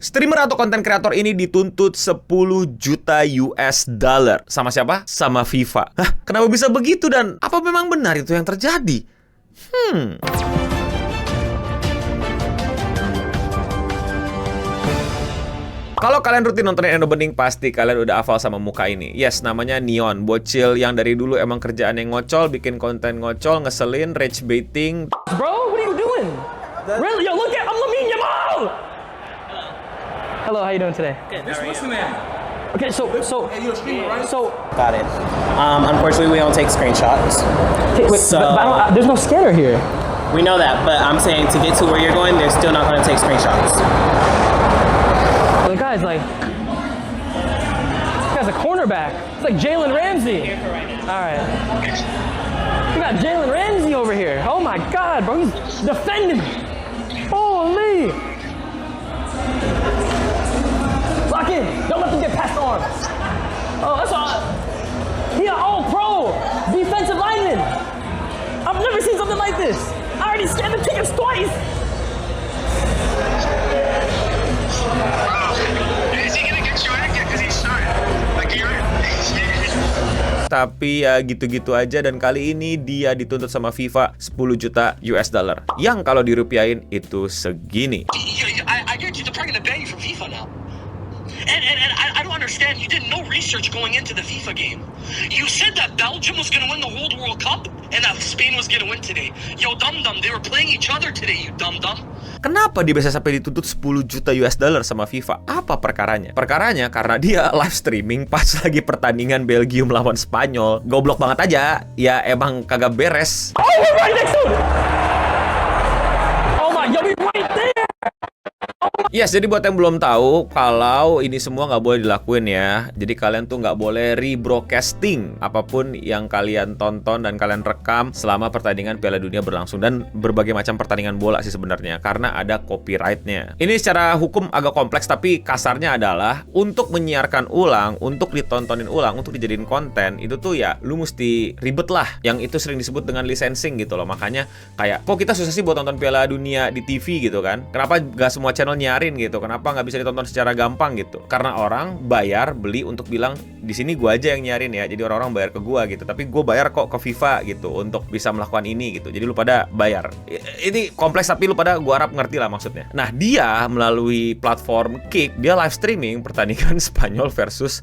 Streamer atau konten kreator ini dituntut 10 juta US dollar. Sama siapa? Sama FIFA. Hah, kenapa bisa begitu dan apa memang benar itu yang terjadi? Kalau kalian rutin nontonin Endo Bening, pasti kalian udah hafal sama muka ini. Yes, namanya Neon. Bocil yang dari dulu emang kerjaannya ngocol, bikin konten ngocol, ngeselin, rage baiting. Bro, what are you doing? Really? Yo, look at I'm Lamine Yamal! Hello, how you doing today? What's the name? Okay, so Hey, you're a streamer, right? Got it. Unfortunately, we don't take screenshots. wait, So- but there's no scanner here. We know that, but I'm saying to get to where you're going, they're still not going to take screenshots. The guy's like, this guy's a cornerback. It's like Jalen Ramsey. All right. We got Jalen Ramsey over here. Oh my God, bro, he's defending. Holy. Lock in. Don't let them get past the arms. Oh, that's all. He an all-pro defensive lineman. I've never seen something like this. I already scanned the tickets twice. Is he gonna get you active? Because he's starting. Like, you're... Tapi ya gitu-gitu aja, dan kali ini dia dituntut sama FIFA 10 juta US dollar. Yang kalau dirupiahin itu segini. I guarantee they're probably gonna ban you from FIFA now. And I don't understand. You did no research going into the FIFA game. You said that Belgium was gonna win the World Cup and that Spain was gonna win today. Yo, dum-dum, they were playing each other today, you dum-dum. Kenapa dia bisa sampai dituntut 10 juta US dollar sama FIFA? Apa perkaranya? Perkaranya karena dia live streaming pas lagi pertandingan Belgium lawan Spanyol. Goblok banget aja. Ya emang kagak beres. Oh, we're right next to it. Oh my, yo, we right there. Yes, jadi buat yang belum tahu, kalau ini semua nggak boleh dilakuin ya. Jadi kalian tuh nggak boleh rebroadcasting apapun yang kalian tonton dan kalian rekam selama pertandingan Piala Dunia berlangsung. Dan berbagai macam pertandingan bola sih sebenarnya, karena ada copyright-nya. Ini secara hukum agak kompleks, tapi kasarnya adalah untuk menyiarkan ulang, untuk ditontonin ulang, untuk dijadiin konten, itu tuh ya lu mesti ribet lah. Yang itu sering disebut dengan licensing gitu loh. Makanya kayak, kok kita susah sih buat tonton Piala Dunia di TV gitu kan? Kenapa nggak semua channel nyarin gitu? Kenapa nggak bisa ditonton secara gampang gitu? Karena orang bayar beli untuk bilang di sini gua aja yang nyarin ya. Jadi orang-orang bayar ke gua gitu. Tapi gua bayar kok ke FIFA gitu untuk bisa melakukan ini gitu. Jadi lu pada bayar. Ini kompleks tapi lu pada gua harap ngerti lah maksudnya. Nah, dia melalui platform Kick, dia live streaming pertandingan Spanyol versus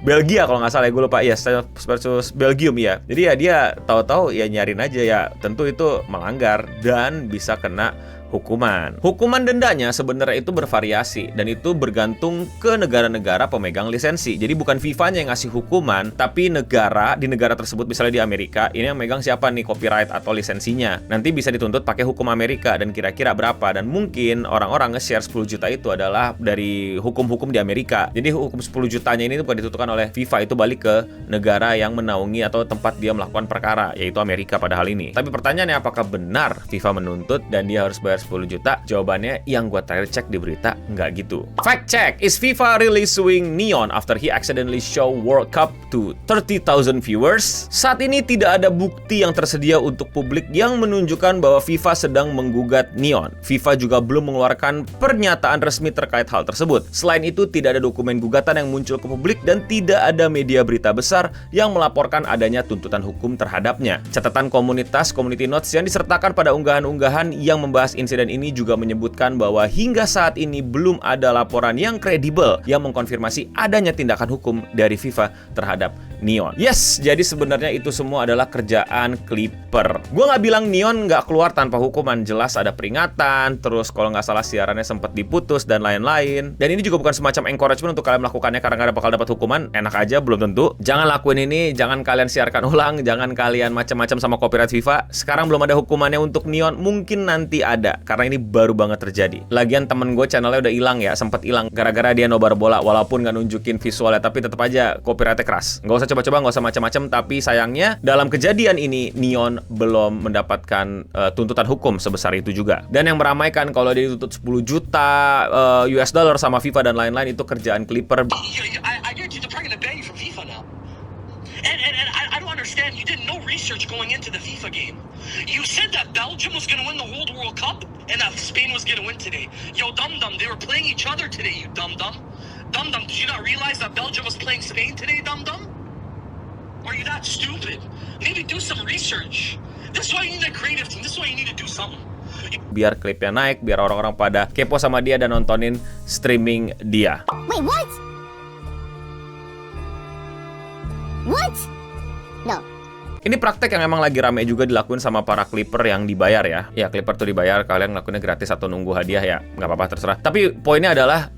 Belgia kalau nggak salah ya, gue lupa ya, Spanyol versus Belgium ya. Jadi ya dia tahu-tahu ya nyarin aja ya. Tentu itu melanggar dan bisa kena hukuman. Hukuman dendanya sebenarnya itu bervariasi dan itu bergantung ke negara-negara pemegang lisensi. Jadi bukan FIFA-nya yang ngasih hukuman, tapi di negara tersebut, misalnya di Amerika, ini yang megang siapa nih copyright atau lisensinya. Nanti bisa dituntut pakai hukum Amerika dan kira-kira berapa, dan mungkin orang-orang nge-share 10 juta itu adalah dari hukum-hukum di Amerika. Jadi hukum 10 jutanya ini bukan ditentukan oleh FIFA, itu balik ke negara yang menaungi atau tempat dia melakukan perkara, yaitu Amerika pada hal ini. Tapi pertanyaannya, apakah benar FIFA menuntut dan dia harus bayar 10 juta? Jawabannya yang gue terakhir cek di berita, nggak gitu. Fact check, is FIFA really suing Neon after he accidentally show World Cup to 30,000 viewers? Saat ini tidak ada bukti yang tersedia untuk publik yang menunjukkan bahwa FIFA sedang menggugat Neon. FIFA juga belum mengeluarkan pernyataan resmi terkait hal tersebut. Selain itu, tidak ada dokumen gugatan yang muncul ke publik dan tidak ada media berita besar yang melaporkan adanya tuntutan hukum terhadapnya. Catatan komunitas Community Notes yang disertakan pada unggahan-unggahan yang membahas insiden ini juga menyebutkan bahwa hingga saat ini belum ada laporan yang kredibel yang mengkonfirmasi adanya tindakan hukum dari FIFA terhadap Neon. Yes, jadi sebenarnya itu semua adalah kerjaan Clipper. Gue nggak bilang Neon nggak keluar tanpa hukuman. Jelas ada peringatan, terus kalau nggak salah siarannya sempat diputus dan lain-lain. Dan ini juga bukan semacam encouragement untuk kalian melakukannya karena nggak bakal dapat hukuman. Enak aja, belum tentu. Jangan lakuin ini, jangan kalian siarkan ulang, jangan kalian macam-macam sama copyright FIFA. Sekarang belum ada hukumannya untuk Neon, mungkin nanti ada, karena ini baru banget terjadi. Lagian temen gue channelnya udah hilang ya, sempat hilang gara-gara dia nobar bola, walaupun nggak nunjukin visualnya, tapi tetap aja copyrightnya keras. Nggak usah coba-coba, nggak usah macam-macam. Tapi sayangnya dalam kejadian ini Neon belum mendapatkan tuntutan hukum sebesar itu juga. Dan yang meramaikan kalau dia dituntut 10 juta US dollar sama FIFA dan lain-lain, itu kerjaan Clipper. I guarantee they're probably gonna ban you from FIFA now. And I don't understand. understand. You did no research going into the FIFA game. You said that Belgium was going to win the whole World Cup and that Spain was going to win today. Yo, dum-dum, they were playing each other today, you dum-dum. Dum-dum, did you not realize that Belgium was playing Spain today, dum-dum? Are you that stupid? You need to do some research. This is why you need a creative team. This is why you need to do something. Biar klipnya naik, biar orang-orang pada kepo sama dia dan nontonin streaming dia. Wait, what? What? No. Ini praktek yang emang lagi rame juga dilakuin sama para Clipper yang dibayar ya. Ya, Clipper tuh dibayar, kalian ngelakuinnya gratis atau nunggu hadiah ya, nggak apa-apa terserah. Tapi poinnya adalah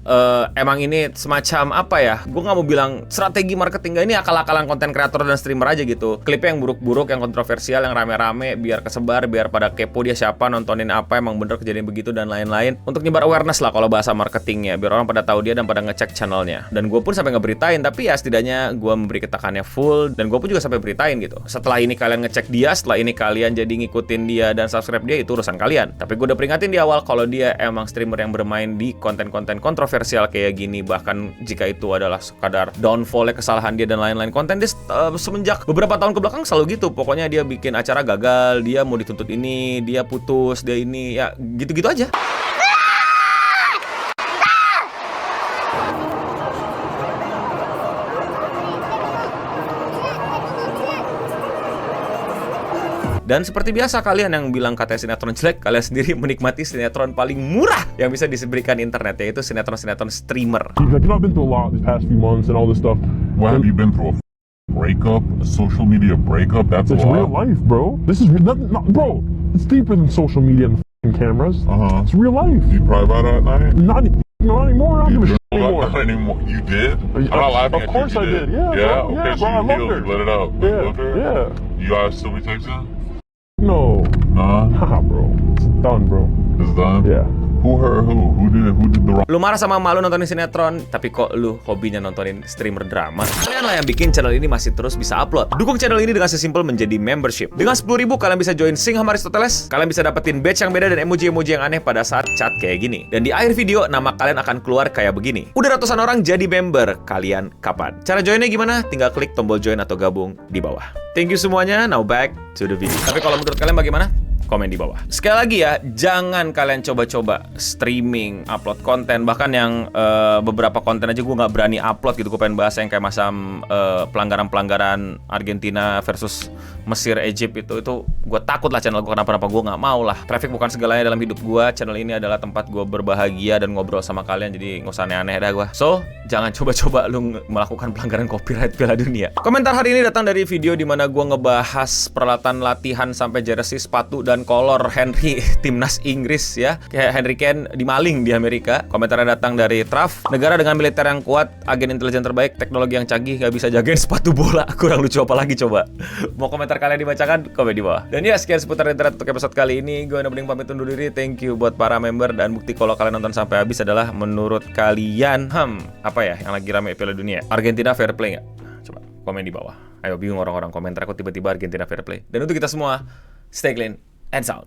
emang ini semacam apa ya? Gue nggak mau bilang strategi marketing, ini akal-akalan konten kreator dan streamer aja gitu. Klipnya yang buruk-buruk, yang kontroversial, yang rame-rame, biar kesebar, biar pada kepo dia siapa, nontonin apa, emang bener kejadian begitu dan lain-lain. Untuk nyebar awareness lah kalau bahasa marketingnya, biar orang pada tahu dia dan pada ngecek channelnya. Dan gue pun sampai ngeberitain, tapi ya setidaknya gue memberi ketakannya full dan gue pun juga sampai beritain gitu. Setelah ini kalian ngecek dia, setelah ini kalian jadi ngikutin dia dan subscribe dia, itu urusan kalian. Tapi gue udah peringatin di awal kalau dia emang streamer yang bermain di konten-konten kontroversial kayak gini, bahkan jika itu adalah sekadar downfall, kesalahan dia dan lain-lain. Konten dia semenjak beberapa tahun ke belakang selalu gitu. Pokoknya dia bikin acara gagal, dia mau dituntut ini, dia putus, dia ini, ya gitu-gitu aja. Dan seperti biasa, kalian yang bilang katanya sinetron jelek, kalian sendiri menikmati sinetron paling murah yang bisa diberikan internet, yaitu sinetron-sinetron streamer. Like, you know, I've been through a lot these past few months and all this stuff. What have you been through? A breakup? A social media breakup? That's It's a lot. real life, bro. This is bro. It's deeper than social media and f***ing cameras. Uh-huh. It's real life. You drive out at night? Not anymore. I don't give a shit anymore. Not anymore. You did? I'm not laughing Of at course you. I did. Yeah. Yeah. Bro. Okay. Yeah, So bro. I you loved healed. her. You let it out. You Yeah. loved her? Yeah. You guys still be texting? No. Nah. Nah, bro. It's done, bro. It's done. Yeah. Who hurt who? Who did the wrong? Lu marah sama malu nontonin sinetron, tapi kok lu hobinya nontonin streamer drama? Kalian lah yang bikin channel ini masih terus bisa upload. Dukung channel ini dengan sesimpel menjadi membership. Dengan 10.000 kalian bisa join Singham Aristoteles, kalian bisa dapetin badge yang beda dan emoji-emoji yang aneh pada saat chat kayak gini. Dan di akhir video, nama kalian akan keluar kayak begini. Udah ratusan orang jadi member, kalian kapan? Cara joinnya gimana? Tinggal klik tombol join atau gabung di bawah. Thank you semuanya, now back to the video. Tapi kalau menurut kalian bagaimana? Komen di bawah. Sekali lagi ya, jangan kalian coba-coba streaming, upload konten. Bahkan yang beberapa konten aja gue nggak berani upload gitu. Gue pengen bahas yang kayak macam pelanggaran-pelanggaran Argentina versus Mesir, Egypt itu gue takut lah channel gue kenapa-napa. Gue nggak mau lah. Traffic bukan segalanya dalam hidup gue. Channel ini adalah tempat gue berbahagia dan ngobrol sama kalian. Jadi nggak usah aneh-aneh dah gue. So, jangan coba-coba lu melakukan pelanggaran copyright Piala Dunia. Komentar hari ini datang dari video dimana gue ngebahas peralatan latihan sampai jersey, sepatu, dan kolor Henry timnas Inggris ya. Kayak Henry Kane dimaling di Amerika. Komentarnya datang dari Traf. Negara dengan militer yang kuat, agen intelijen terbaik, teknologi yang canggih, gak bisa jagain sepatu bola. Kurang lucu apa lagi coba? Mau komentar kalian dibacakan? Komen di bawah. Dan ya, sekian seputar internet untuk episode kali ini. Gue Nobling pamit undur diri. Thank you buat para member. Dan bukti kalau kalian nonton sampai habis adalah menurut kalian apa ya yang lagi rame Piala Dunia? Argentina fair play nggak? Coba komen di bawah. Ayo, bingung orang-orang komentar kok tiba-tiba Argentina fair play. Dan untuk kita semua, stay clean and sound.